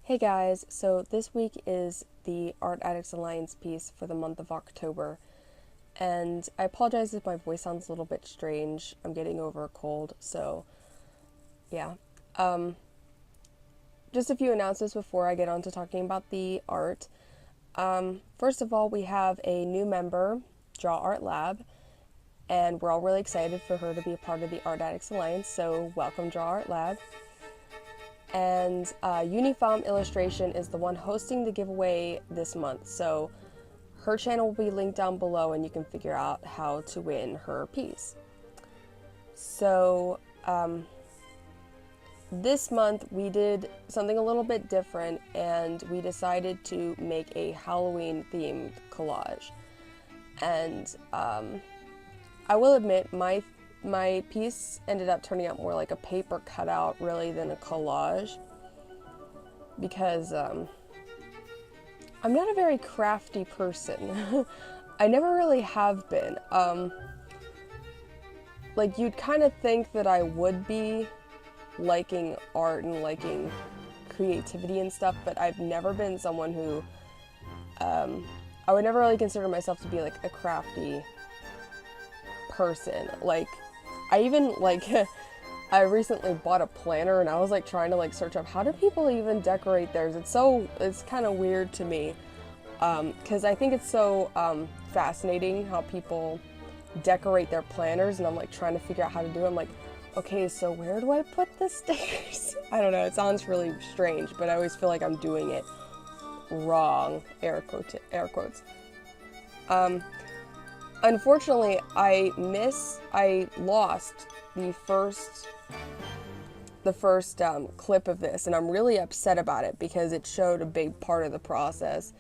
Hey guys, so this week is the Art Addicts Alliance piece for the month of October, and I apologize if my voice sounds a little bit strange. I'm getting over a cold, so yeah. Just a few announcements before I get on to talking about the art. First of all, we have a new member, Draw Art Lab, and we're all really excited for her to be a part of the Art Addicts Alliance, so welcome Draw Art Lab. And Junifarben Illustration is the one hosting the giveaway this month, so her channel will be linked down below and you can figure out how to win her piece. So this month we did something a little bit different and we decided to make a Halloween themed collage. And I will admit my piece ended up turning out more like a paper cutout really than a collage because I'm not a very crafty person. I never really have been. Like you'd kind of think that I would be liking art and liking creativity and stuff, but I've never been someone who I would never really consider myself to be like a crafty person. Like I even I recently bought a planner and I was like trying to search up how do people even decorate theirs. It's kind of weird to me because I think it's so fascinating how people decorate their planners, and I'm like trying to figure out how to do it. I'm like, okay, so where do I put the stickers? I don't know, it sounds really strange, but I always feel like I'm doing it wrong, air quotes. Unfortunately, I lost the first clip of this, and I'm really upset about it because it showed a big part of the process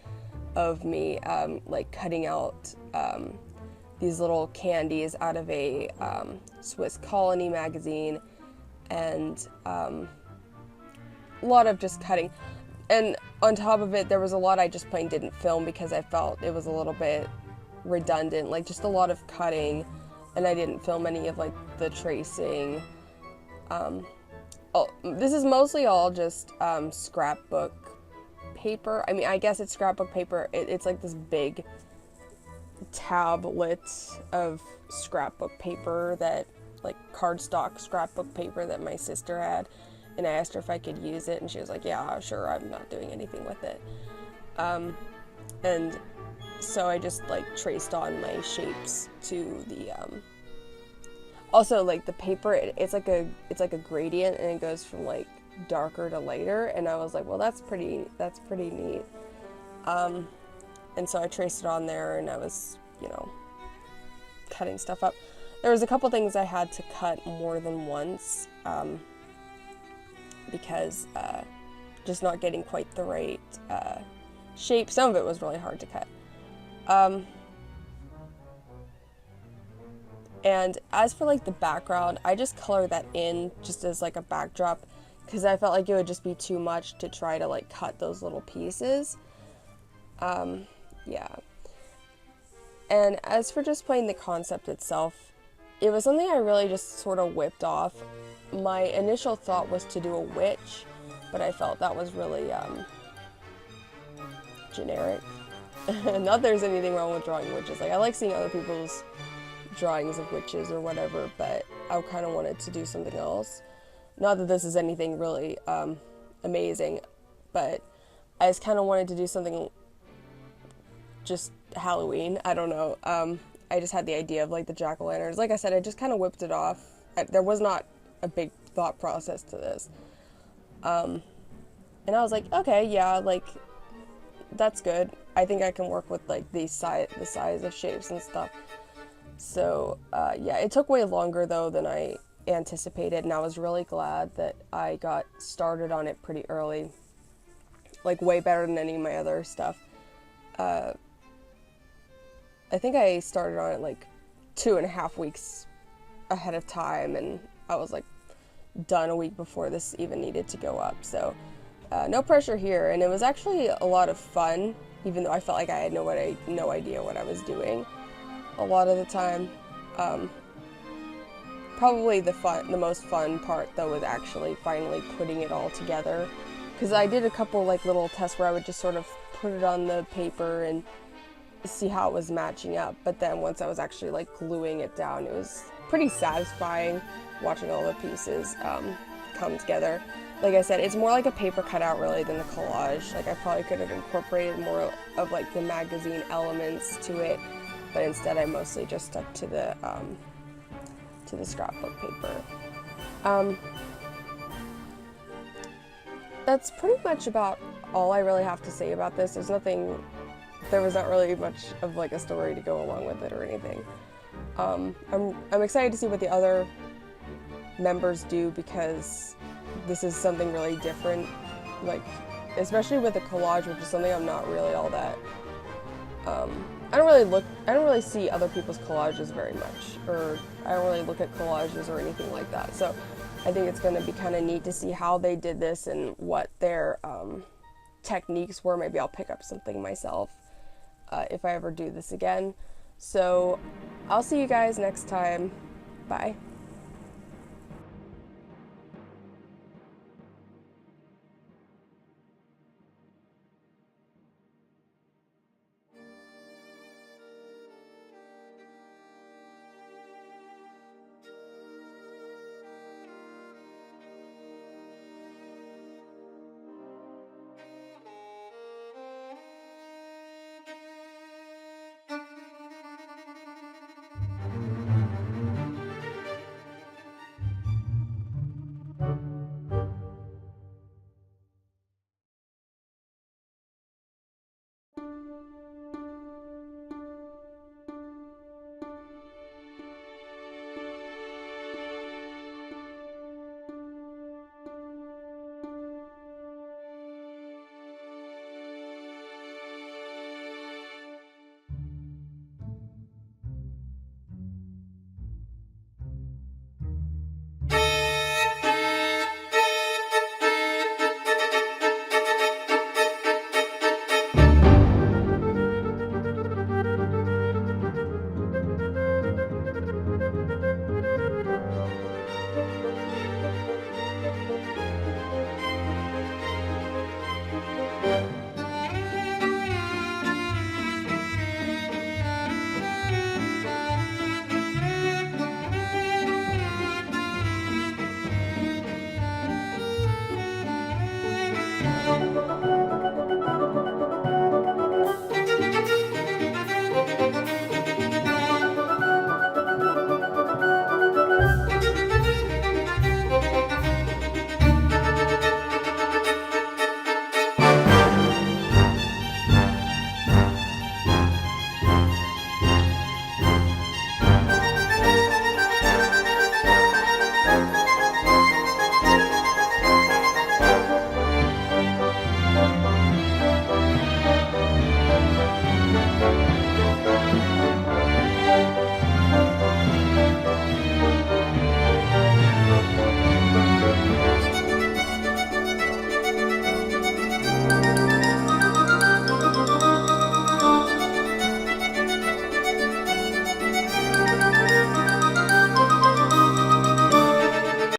of me like cutting out these little candies out of a Swiss Colony magazine, and a lot of just cutting. And on top of it, there was a lot I just plain didn't film because I felt it was a little bit redundant, like just a lot of cutting, and I didn't film any of like the tracing. This is mostly all just scrapbook paper. I mean, I guess it's scrapbook paper. It's like this big tablet of scrapbook paper, that like cardstock scrapbook paper that my sister had, and I asked her if I could use it and she was like, yeah, sure, I'm not doing anything with it. And so I just like traced on my shapes to the also like the paper, it's like a gradient, and it goes from like darker to lighter, and I was like, well, that's pretty neat. And so I traced it on there, and I was, cutting stuff up. There was a couple things I had to cut more than once because just not getting quite the right shape. Some of it was really hard to cut. And as for like the background, I just colored that in just as like a backdrop because I felt like it would just be too much to try to like cut those little pieces. Yeah. And as for just playing the concept itself, it was something I really just sort of whipped off. My initial thought was to do a witch, but I felt that was really generic. Not that there's anything wrong with drawing witches. Like, I like seeing other people's drawings of witches or whatever, but I kind of wanted to do something else. Not that this is anything really amazing, but I just kind of wanted to do something just Halloween. I don't know. I just had the idea of like the jack-o'-lanterns. Like I said, I just kind of whipped it off. There was not a big thought process to this. And I was like, okay, yeah, like that's good. I think I can work with like the size of shapes and stuff. So yeah, it took way longer though than I anticipated, and I was really glad that I got started on it pretty early, like way better than any of my other stuff. I think I started on it like 2.5 weeks ahead of time, and I was like done a week before this even needed to go up. So no pressure here, and it was actually a lot of fun, even though I felt like I had no idea what I was doing a lot of the time. Probably the most fun part though was actually finally putting it all together because I did a couple like little tests where I would just sort of put it on the paper and see how it was matching up, but then once I was actually like gluing it down, it was pretty satisfying watching all the pieces come together. Like I said, it's more like a paper cutout really than a collage. Like I probably could have incorporated more of like the magazine elements to it, but instead I mostly just stuck to the scrapbook paper. That's pretty much about all I really have to say about this. There was not really much of like a story to go along with it or anything. I'm excited to see what the other members do, because this is something really different, like especially with a collage, which is something I'm not really all that I don't really see other people's collages very much, or I don't really look at collages or anything like that. So I think it's going to be kind of neat to see how they did this and what their techniques were. Maybe I'll pick up something myself if I ever do this again. So I'll see you guys next time. Bye.